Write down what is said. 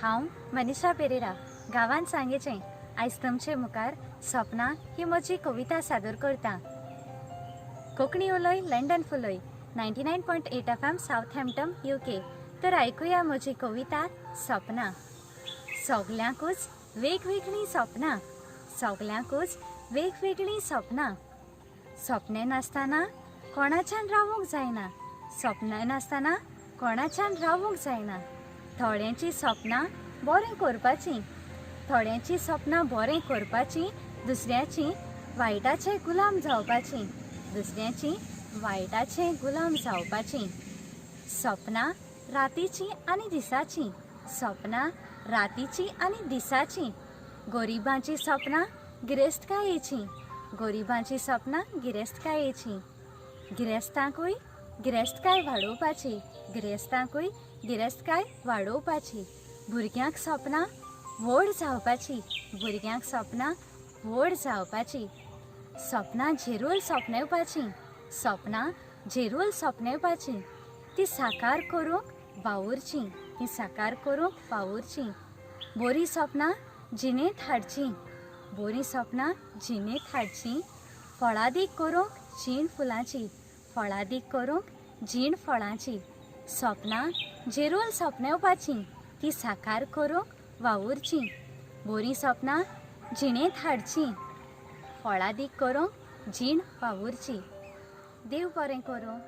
हांव मनीषा पेरेरा गांवांत सांगेचें आयज तुमचे मुखार सपना ही म्हजी कविता सादर करता। कोंकणी उलय लंडन फुलय 99.8 FM सावथहॅम्पटन UK। तर आयकुया म्हजी कविता सपना। सगल्यांकूच वेगवेगळीं सपना, सगल्यांकूच वेगवेगळीं सपना। सपने नासतना कोणाच्यान रावूंक जायना, सपने नासतना कोणाच्यान रावूंक जायना। थोड्यांची सपना बरें करपाचीं, थोड्यांची सपना बरें करपाचीं, दुसऱ्याची वायटाचे गुलाम जावपाचीं, दुसऱ्याची वायटाचे गुलाम जावपाचीं। सपना रातीचीं आनी दिसाचीं, सपना रातीचीं आनी दिसाचीं। गरिबांची सपना गिरेस्तकायेचीं, गरिबांची सपना गिरेस्तकायेचीं। गिरेस्तांकूय गिरेस्तकाय वाडोवपाची, गिरेस्तांकूय गिरेस्तकाय वाडोवपाची। भुरग्यांक सपना व्हड जावपाची, भुरग्यांक सपना व्हड जावपाची। सपना झेरूल सपनेवपाचीं, सपना झेरूल सपनेवपाचीं। ती साकार करूंक वावुरचीं, ती साकार करूंक वावुरचीं। बरीं सपना जिणेंत हाडचीं, बरीं सपना जिणेंत हाडचीं। फळादीक करूंक जीण फुलांची, फळादीक करूंक जीण फळांची। सपना झेरूल सपनेवपाचीं, ती साकार करूंक वावुरचीं। बरीं सपना जिणेंत हाडचीं, फळादीक करूंक जीण वावुरची। देव बरें करूं।